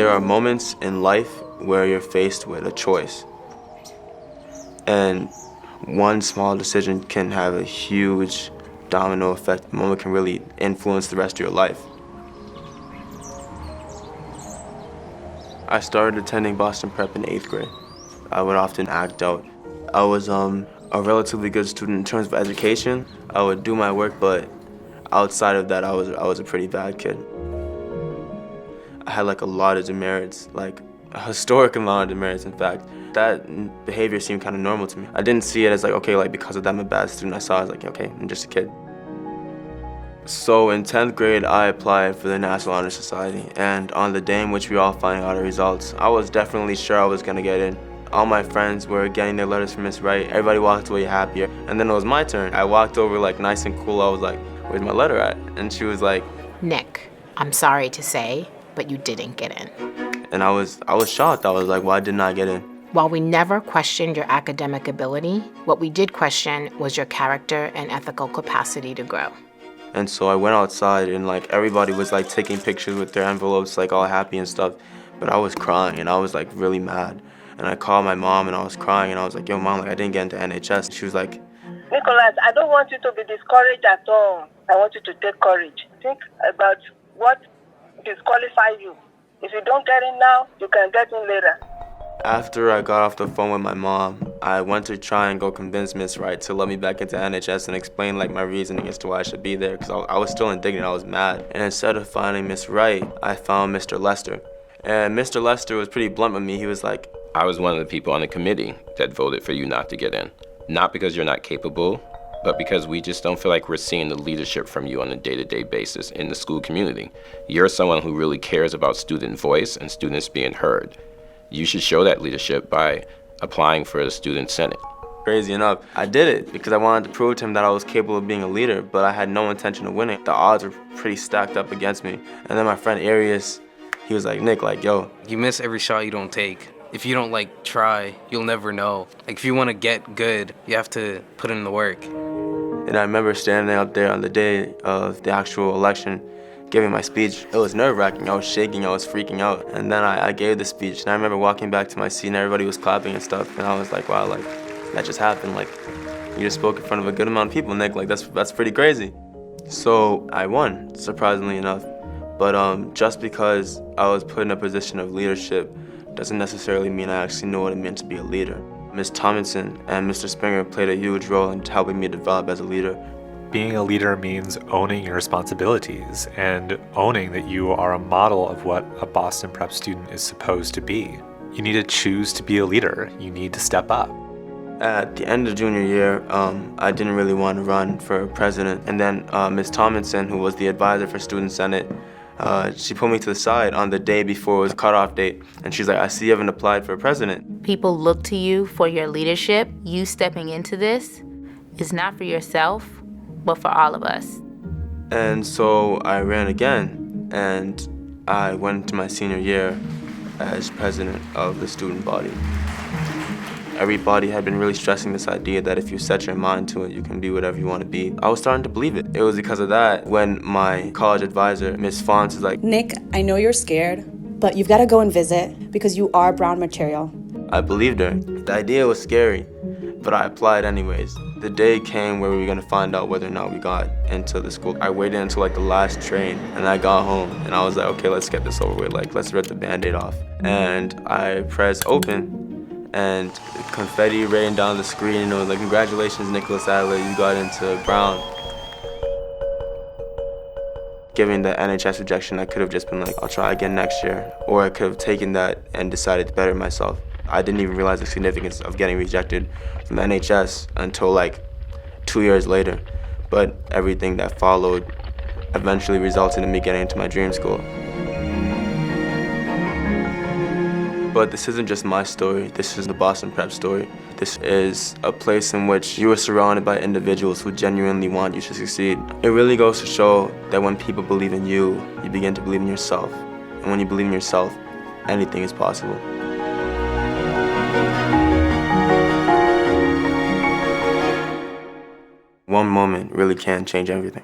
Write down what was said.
There are moments in life where you're faced with a choice. And one small decision can have a huge domino effect. The moment can really influence the rest of your life. I started attending Boston Prep in 8th grade. I would often act out. I was a relatively good student in terms of education. I would do my work, but outside of that, I was a pretty bad kid. I had like a lot of demerits, like a historic amount of demerits, in fact. That behavior seemed kind of normal to me. I didn't see it as like, okay, like because of that I'm a bad student. I saw it as like, okay, I'm just a kid. So in 10th grade, I applied for the National Honor Society, and on the day in which we all found out our results, I was definitely sure I was gonna get in. All my friends were getting their letters from Miss Wright. Everybody walked away happier. And then it was my turn. I walked over like nice and cool. I was like, where's my letter at? And she was like, Nick, I'm sorry to say, but you didn't get in. And I was shocked. I was like, why didn't I get in? While we never questioned your academic ability, what we did question was your character and ethical capacity to grow. And so I went outside and like everybody was like taking pictures with their envelopes, like all happy and stuff. But I was crying and I was like really mad. And I called my mom and I was crying and I was like, yo mom, like I didn't get into NHS. She was like, Nicholas, I don't want you to be discouraged at all. I want you to take courage. Think about what disqualifies you. If you don't get in now, you can get in later. After I got off the phone with my mom, I went to try and go convince Miss Wright to let me back into NHS and explain like my reasoning as to why I should be there, because I was still indignant, I was mad. And instead of finding Miss Wright, I found Mr. Lester. And Mr. Lester was pretty blunt with me. He was like, I was one of the people on the committee that voted for you not to get in. Not because you're not capable, but because we just don't feel like we're seeing the leadership from you on a day-to-day basis in the school community. You're someone who really cares about student voice and students being heard. You should show that leadership by applying for the student senate. Crazy enough, I did it because I wanted to prove to him that I was capable of being a leader, but I had no intention of winning. The odds were pretty stacked up against me. And then my friend Arius, he was like, Nick, like, yo. You miss every shot you don't take. If you don't like try, you'll never know. Like if you want to get good, you have to put in the work. And I remember standing out there on the day of the actual election, giving my speech. It was nerve-wracking. I was shaking, I was freaking out. And then I gave the speech, and I remember walking back to my seat and everybody was clapping and stuff. And I was like, wow, like that just happened. Like you just spoke in front of a good amount of people, Nick. Like that's pretty crazy. So I won, surprisingly enough. But just because I was put in a position of leadership doesn't necessarily mean I actually know what it meant to be a leader. Ms. Tomlinson and Mr. Springer played a huge role in helping me develop as a leader. Being a leader means owning your responsibilities and owning that you are a model of what a Boston Prep student is supposed to be. You need to choose to be a leader. You need to step up. At the end of junior year, I didn't really want to run for president. And then Ms. Tomlinson, who was the advisor for Student Senate, she pulled me to the side on the day before it was the cutoff date, and she's like, I see you haven't applied for president. People look to you for your leadership. You stepping into this is not for yourself, but for all of us. And so I ran again, and I went into my senior year as president of the student body. Everybody had been really stressing this idea that if you set your mind to it, you can be whatever you want to be. I was starting to believe it. It was because of that when my college advisor, Ms. Fons, is like, Nick, I know you're scared, but you've got to go and visit because you are Brown material. I believed her. The idea was scary, but I applied anyways. The day came where we were gonna find out whether or not we got into the school. I waited until like the last train, and I got home, and I was like, okay, let's get this over with. Like, let's rip the Band-Aid off. And I pressed open, and confetti rained down the screen, and it was like, congratulations, Nicholas Adler, you got into Brown. Given the NHS rejection, I could have just been like, I'll try again next year. Or I could have taken that and decided to better myself. I didn't even realize the significance of getting rejected from the NHS until like 2 years later. But everything that followed eventually resulted in me getting into my dream school. But this isn't just my story, this is the Boston Prep story. This is a place in which you are surrounded by individuals who genuinely want you to succeed. It really goes to show that when people believe in you, you begin to believe in yourself. And when you believe in yourself, anything is possible. One moment really can change everything.